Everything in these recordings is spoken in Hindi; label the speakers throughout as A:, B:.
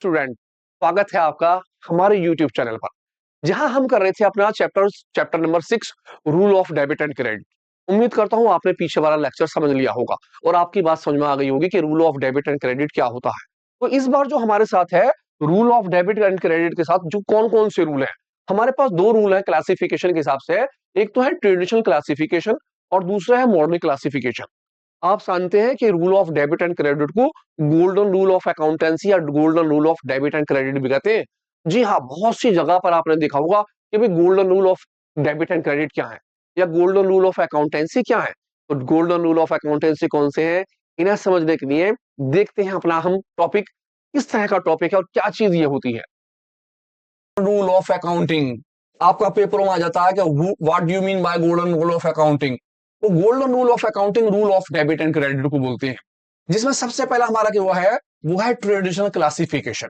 A: स्टूडेंट, स्वागत है आपका हमारे YouTube चैनल पर, जहां हम कर रहे थे अपना chapter number 6 rule of debit and credit. उम्मीद करता हूं आपने पीछे वाला लेक्चर समझ लिया होगा और आपकी बात समझ में आ गई होगी कि rule of debit and credit क्या होता है। तो इस बार जो हमारे साथ है rule of debit and credit के साथ जो कौन कौन से रूल है, हमारे पास दो रूल है क्लासिफिकेशन के हिसाब से। एक तो है ट्रेडिशनल क्लासिफिकेशन और दूसरा है मॉडर्न क्लासिफिकेशन। आप जानते हैं कि rule of debit and credit को गोल्डन रूल ऑफ अकाउंटेंसी या golden rule of debit and credit भी कहते हैं। जी हाँ, बहुत सी जगह पर आपने देखा होगा कि भाई golden rule of debit and credit क्या है या गोल्डन रूल ऑफ अकाउंटेंसी क्या है। तो गोल्डन रूल ऑफ अकाउंटेंसी कौन से हैं, इन्हें समझने के लिए देखते हैं अपना हम टॉपिक किस तरह का टॉपिक है और क्या चीज ये होती है। रूल ऑफ अकाउंटिंग आपका पेपर में आ जाता है कि what do you mean by golden rule of accounting. तो golden rule of accounting rule of debit and credit को बोलते हैं, जिसमें सबसे पहला हमारा क्या वो है ट्रेडिशनल क्लासिफिकेशन।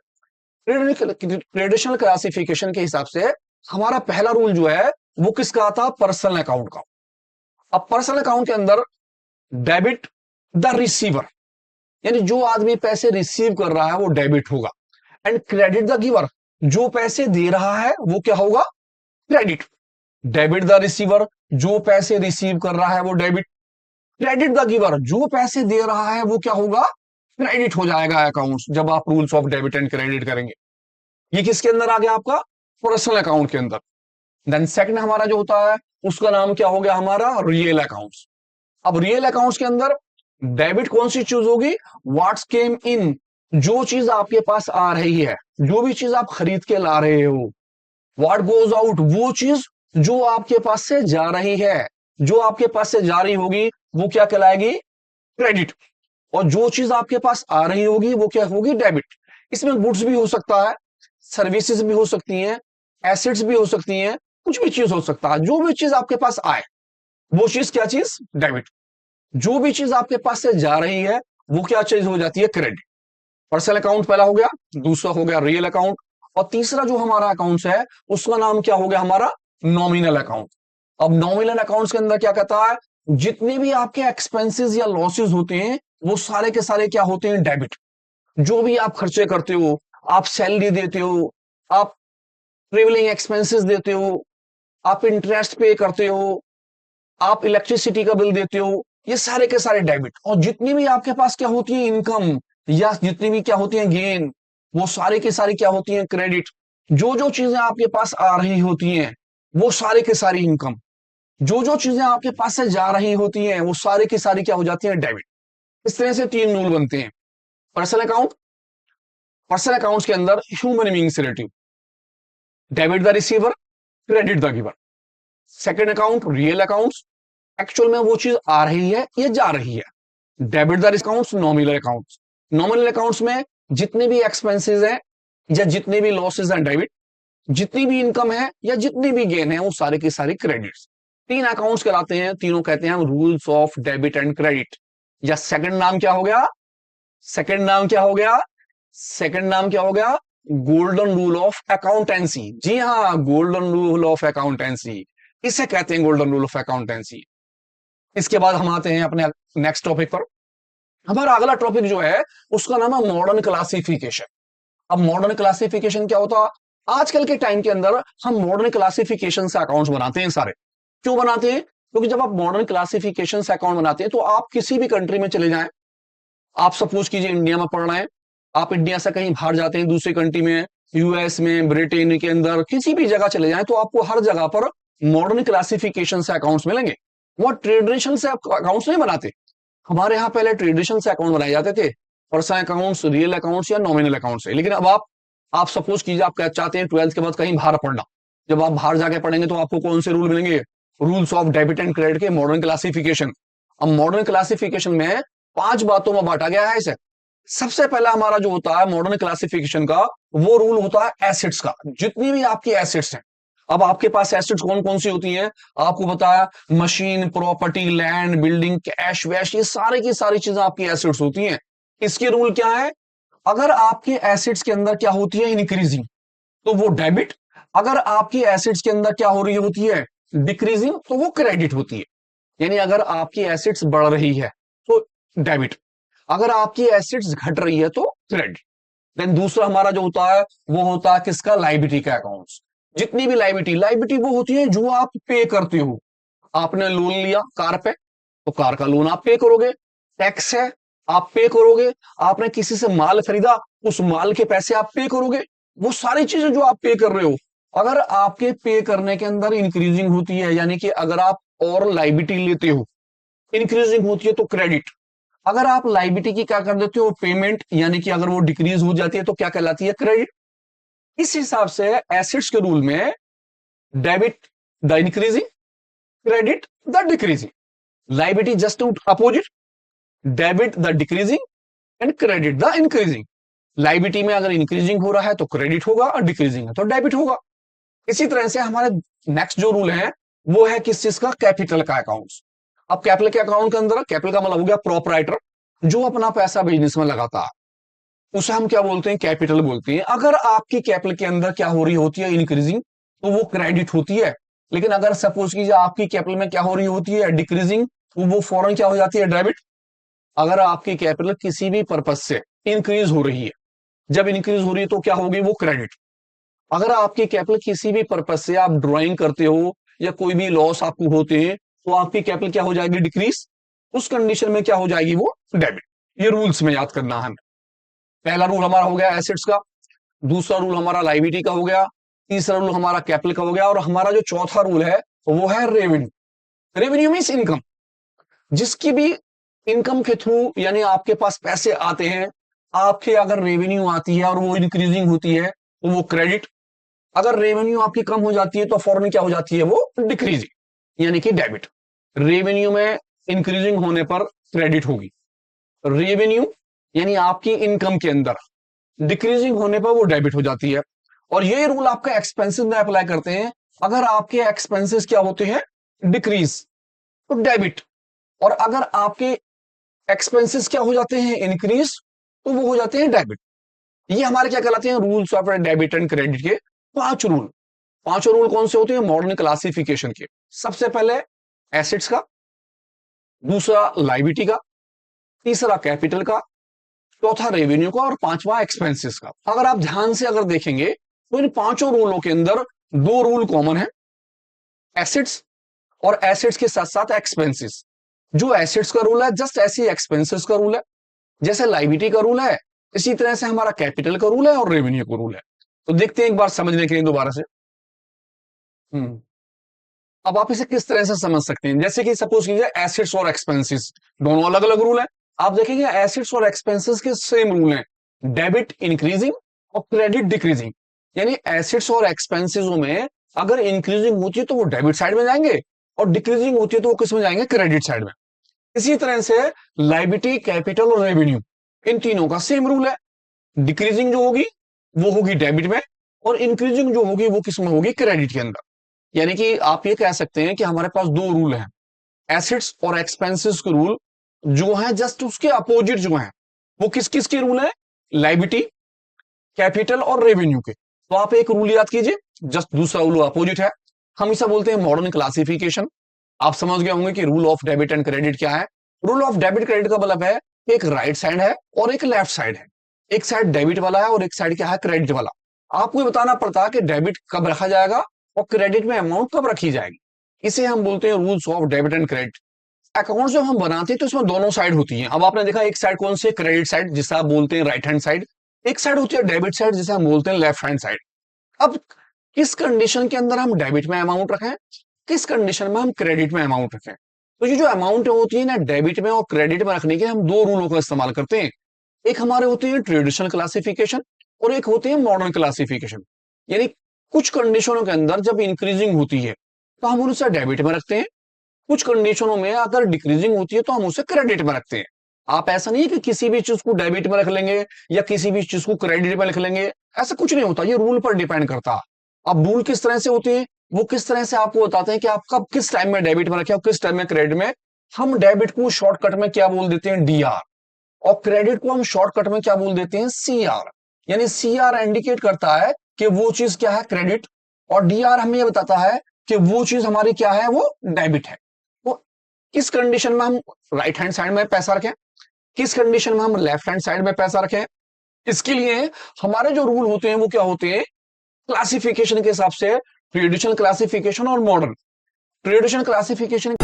A: ट्रेडिशनल क्लासिफिकेशन के हिसाब से हमारा पहला रूल जो है वो किसका था, पर्सनल अकाउंट का। अब पर्सनल अकाउंट के अंदर डेबिट द रिसीवर, यानी जो आदमी पैसे रिसीव कर रहा है वो डेबिट होगा, एंड क्रेडिट द गिवर, जो पैसे दे रहा है वो क्या होगा, क्रेडिट। डेबिट द रिसीवर, जो पैसे रिसीव कर रहा है वो डेबिट। क्रेडिट द गिवर, जो पैसे दे रहा है वो क्या होगा, क्रेडिट हो जाएगा अकाउंट जब आप rules of debit and credit करेंगे। ये किसके अंदर आ गया, आपका पर्सनल अकाउंट के अंदर। देन सेकंड हमारा जो होता है उसका नाम क्या हो गया, हमारा रियल अकाउंट्स। अब रियल अकाउंट्स के अंदर डेबिट कौन सी चीज होगी, व्हाट्स केम इन, जो चीज आपके पास आ रही है, जो भी चीज आप खरीद के ला रहे हो। व्हाट गोज आउट, वो चीज जो आपके पास से जा रही है, जो आपके पास से जा रही होगी वो क्या कहलाएगी, क्रेडिट। और जो चीज आपके पास आ रही होगी वो क्या होगी, डेबिट। इसमें गुड्स भी हो सकता है, सर्विसेज भी हो सकती हैं, एसेट्स भी हो सकती हैं, कुछ भी चीज हो सकता है। जो भी चीज आपके पास आए वो चीज क्या चीज, डेबिट। जो भी चीज आपके पास से जा रही है वो क्या चीज हो जाती है, क्रेडिट। पर्सनल अकाउंट पहला हो गया, दूसरा हो गया रियल अकाउंट, और तीसरा जो हमारा अकाउंट है उसका नाम क्या हो गया, हमारा नॉमिनल अकाउंट। अब नॉमिनल अकाउंट्स के अंदर क्या कहता है, जितने भी आपके एक्सपेंसेस या लॉसेस होते हैं वो सारे के सारे क्या होते हैं, डेबिट। जो भी आप खर्चे करते हो, आप सैलरी देते हो, आप ट्रेवलिंग एक्सपेंसेस देते हो, आप इंटरेस्ट पे करते हो, आप इलेक्ट्रिसिटी का बिल देते हो, ये सारे के सारे डेबिट। और जितनी भी आपके पास क्या होती है इनकम या जितनी भी क्या होती है गेन, वो सारे के सारी क्या होती है, क्रेडिट। जो जो चीजें आपके पास आ रही होती हैं वो सारे के सारी इनकम, जो जो चीजें आपके पास से जा रही होती हैं वो सारे की सारी क्या हो जाती है, डेबिट। इस तरह से तीन रूल बनते हैं। पर्सनल अकाउंट, पर्सनल अकाउंट्स के अंदर ह्यूमन बीइंग से relative, debit the receiver, credit the giver. Second account real accounts, actual में वो चीज आ रही है ये जा रही है। Debit the accounts, nominal accounts. Nominal accounts में जितने भी एक्सपेंसेस हैं या जितने भी लॉसेस हैं डेबिट, जितनी भी इनकम है या जितनी भी गेन है वो सारे के सारे क्रेडिट्स। तीन अकाउंट्स कहलाते हैं, तीनों कहते हैं हम rules of debit and credit. या सेकंड नाम क्या हो गया, सेकंड नाम क्या हो गया, सेकंड नाम क्या हो गया, गोल्डन रूल ऑफ अकाउंटेंसी। जी हाँ, गोल्डन रूल ऑफ अकाउंटेंसी, इसे कहते हैं गोल्डन रूल ऑफ अकाउंटेंसी। इसके बाद हम आते हैं अपने नेक्स्ट टॉपिक पर। हमारा अगला टॉपिक जो है उसका नाम है मॉडर्न क्लासिफिकेशन। अब मॉडर्न क्लासिफिकेशन क्या होता है, आजकल के टाइम के अंदर हम मॉडर्न क्लासिफिकेशन से अकाउंट्स बनाते हैं सारे। क्यों बनाते हैं, क्योंकि जब आप मॉडर्न क्लासिफिकेशन से अकाउंट बनाते हैं तो आप किसी भी कंट्री में चले जाएं, आप सपोज कीजिए इंडिया में पढ़ रहे हैं, आप इंडिया से कहीं बाहर जाते हैं दूसरी कंट्री में, यूएस में, ब्रिटेन के अंदर किसी भी जगह चले जाएं, तो आपको हर जगह पर मॉडर्न क्लासिफिकेशन से अकाउंट्स मिलेंगे। वो ट्रेडिशन से अकाउंट्स नहीं बनाते। हमारे यहाँ पहले ट्रेडिशन से अकाउंट बनाए जाते थे, पर्सनल अकाउंट्स, रियल अकाउंट्स या नॉमिनल अकाउंट्स से। लेकिन अब आप सपोज कीजिए आप चाहते हैं 12th के बाद कहीं बाहर पढ़ना, जब आप बाहर जाके पढ़ेंगे तो आपको कौन से रूल मिलेंगे, rules of debit and credit के मॉडर्न क्लासिफिकेशन। अब मॉडर्न क्लासिफिकेशन में 5 बातों में बांटा गया है इसे। सबसे पहला हमारा जो होता है मॉडर्न क्लासिफिकेशन का, वो रूल होता है एसेट्स का। जितनी भी आपकी एसेट्स हैं, अब आपके पास एसेट्स कौन कौन सी होती हैं, आपको बताया machine, property, land, building, cash वैश, ये सारी की सारी चीजें आपकी एसेट्स होती हैं। इसके रूल क्या है, अगर आपके एसेट्स के अंदर क्या होती है, इंक्रीजिंग, तो वो डेबिट। अगर आपकी एसेट्स के अंदर क्या हो रही होती है, डिक्रीजिंग, तो वो क्रेडिट होती है। यानी अगर आपकी एसेट्स बढ़ रही है तो डेबिट, अगर आपकी एसेट्स घट रही है तो क्रेडिट। देन दूसरा हमारा जो होता है वो होता है किसका, लायबिलिटी का अकाउंट्स। जितनी भी लायबिलिटी लायबिलिटी वो होती है जो आप पे करते हो। आपने लोन लिया कार पे, तो कार का लोन आप पे करोगे। टैक्स है, आप पे करोगे। आपने किसी से माल खरीदा, उस माल के पैसे आप पे करोगे। वो सारी चीजें जो आप पे कर रहे हो, अगर आपके पे करने के अंदर इंक्रीजिंग होती है, यानी कि अगर आप और लायबिलिटी लेते हो, इंक्रीजिंग होती है तो क्रेडिट। अगर आप लायबिलिटी की क्या कर देते हो, पेमेंट, यानी कि अगर वो डिक्रीज हो जाती है तो क्या कहलाती है, क्रेडिट। इस हिसाब से एसेट्स के रूल में debit the increasing, credit the decreasing, liability just opposite, debit the decreasing and credit the increasing. Liability में अगर इंक्रीजिंग हो रहा है तो क्रेडिट होगा और डिक्रीजिंग है तो डेबिट होगा। इसी तरह से हमारे नेक्स्ट जो रूल है वो है किस चीज का, कैपिटल का अकाउंट्स। अब कैपिटल के अकाउंट के अंदर, कैपिटल का मतलब हो गया प्रोपराइटर, जो अपना पैसा बिजनेस में लगाता है, उसे हम क्या बोलते हैं, कैपिटल बोलते हैं। अगर आपकी कैपिटल के अंदर क्या हो रही होती है, इंक्रीजिंग, तो वो क्रेडिट होती है। लेकिन अगर सपोज कीजिए आपकी कैपिटल में क्या हो रही होती है, डिक्रीजिंग, तो वो फौरन क्या हो जाती है, डेबिट। अगर आपकी कैपिटल किसी भी पर्पज से इंक्रीज हो रही है, जब इंक्रीज हो रही है तो क्या होगी, वो क्रेडिट। अगर आपकी कैपिटल किसी भी पर्पज से आप ड्राइंग करते हो या कोई भी लॉस आपको होते हैं, तो आपकी कैपिटल क्या हो जाएगी, डिक्रीज। उस कंडीशन में क्या हो जाएगी, वो डेबिट। ये रूल्स में याद करना है। पहला रूल हमारा हो गया एसेट्स का, दूसरा रूल हमारा लायबिलिटी का हो गया, तीसरा रूल हमारा कैपिटल का हो गया, और हमारा जो चौथा रूल है वो है रेवेन्यू। Revenue means income. जिसकी भी इनकम के थ्रू, यानी आपके पास पैसे आते हैं, आपके अगर रेवेन्यू आती है और वो इंक्रीजिंग होती है तो वो क्रेडिट। अगर रेवेन्यू आपकी कम हो जाती है तो फौरन क्या हो जाती है, वो डिक्रीजिंग, यानी कि डेबिट। रेवेन्यू में इंक्रीजिंग होने पर क्रेडिट होगी, रेवेन्यू यानी आपकी इनकम के अंदर डिक्रीजिंग होने पर वो डेबिट हो जाती है। और ये रूल आपका एक्सपेंसिव में अप्लाई करते हैं। अगर आपके एक्सपेंसेस क्या होते हैं, डिक्रीज, तो डेबिट। और अगर आपके एक्सपेंसेस क्या हो जाते हैं, इंक्रीज, तो वो हो जाते हैं डेबिट। ये हमारे क्या कहलाते हैं, rules of debit and credit के 5 रूल। पांचों रूल कौन से होते हैं, मॉडर्न क्लासिफिकेशन के। सबसे पहले एसेट्स का, दूसरा लायबिलिटी का, तीसरा कैपिटल का, चौथा रेवेन्यू का, और पांचवा एक्सपेंसेस का। अगर आप ध्यान से अगर देखेंगे तो इन 5 रूलों के अंदर 2 रूल कॉमन है, एसेट्स और एसेट्स के साथ साथ एक्सपेंसेस। जो एसेट्स का रूल है जस्ट ऐसी एक्सपेंसेस का रूल है, जैसे लायबिलिटी का रूल है इसी तरह से हमारा कैपिटल का रूल है और रेवेन्यू का रूल है। तो देखते हैं एक बार समझने के लिए दोबारा से। हम्म अब आप इसे किस तरह से समझ सकते हैं, जैसे कि सपोज कीजिए एसेट्स और एक्सपेंसेस दोनों अलग अलग रूल है। आप देखेंगे एसेट्स और एक्सपेंसेस के सेम रूल हैं, डेबिट इंक्रीजिंग और क्रेडिट डिक्रीजिंग। यानी एसेट्स और एक्सपेंसेस में अगर इंक्रीजिंग होती है तो वो डेबिट साइड में जाएंगे, और डिक्रीजिंग होती है तो वो किस में जाएंगे, क्रेडिट साइड में। इसी तरह से लायबिलिटी, कैपिटल और रेवेन्यू, इन तीनों का सेम रूल है। डिक्रीजिंग जो होगी वो होगी डेबिट में, और इंक्रीजिंग जो होगी वो किस में होगी, क्रेडिट के अंदर। यानी कि आप ये कह सकते हैं कि हमारे पास 2 रूल हैं, एसेट्स और एक्सपेंसेस के रूल, जो हैं जस्ट उसके अपोजिट जो हैं, वो किस किस के रूल हैं, लायबिलिटी, कैपिटल और रेवेन्यू के। तो आप एक रूल याद कीजिए, जस्ट दूसरा रूल अपोजिट है। हम इसे बोलते हैं मॉडर्न क्लासिफिकेशन। आप समझ गए होंगे कि rule of debit and credit क्या है। रूल ऑफ डेबिट क्रेडिट का मतलब है कि एक राइट साइड है और एक लेफ्ट साइड है। एक साइड डेबिट वाला है और एक साइड क्या है, क्रेडिट वाला। आपको ये बताना पड़ता है कि डेबिट कब रखा जाएगा और क्रेडिट में अमाउंट कब रखी जाएगी। इसे हम बोलते हैं rules of debit and credit. Account जब हम बनाते हैं तो इसमें दोनों साइड होती हैं। अब आपने देखा एक साइड कौन सी है, क्रेडिट साइड, जिसे आप बोलते हैं राइट हैंड साइड। एक साइड होती है डेबिट साइड, जिसे हम बोलते हैं लेफ्ट हैंड साइड। अब किस कंडीशन के अंदर हम डेबिट में अमाउंट रखें, किस कंडीशन में हम क्रेडिट में अमाउंट रखें। तो ये जो अमाउंट होती है ना, डेबिट में और क्रेडिट में रखने के हम 2 रूलों का इस्तेमाल करते हैं। एक हमारे होते हैं ट्रेडिशनल क्लासिफिकेशन और एक होते हैं मॉडर्न क्लासिफिकेशन। यानी कुछ कंडीशनों के अंदर जब इंक्रीजिंग होती है तो हम उसे डेबिट में रखते हैं, कुछ कंडीशनों में अगर डिक्रीजिंग होती है तो हम उसे क्रेडिट में रखते हैं। आप ऐसा नहीं है कि किसी भी चीज को डेबिट में रख लेंगे या किसी भी चीज को क्रेडिट में लिख लेंगे, ऐसा कुछ नहीं होता। ये रूल पर डिपेंड करता है। अब रूल किस तरह से होते हैं, वो किस तरह से आपको बताते हैं कि आप कब किस टाइम में डेबिट में रखें और किस टाइम में क्रेडिट में। हम डेबिट को शॉर्टकट में क्या बोल देते हैं, डीआर, और क्रेडिट को हम शॉर्टकट में क्या बोल देते हैं, सीआर। यानी सीआर इंडिकेट करता है कि वो चीज क्या है, क्रेडिट, और डीआर हमें यह बताता है कि वो चीज हमारी क्या है, वो डेबिट है। तो किस कंडीशन में हम राइट हैंड साइड में पैसा रखें, किस कंडीशन में हम लेफ्ट हैंड साइड में पैसा रखें, इसके लिए हमारे जो रूल होते हैं वो क्या होते हैं, क्लासिफिकेशन के हिसाब से ट्रेडिशनल क्लासिफिकेशन और मॉडर्न। Traditional classification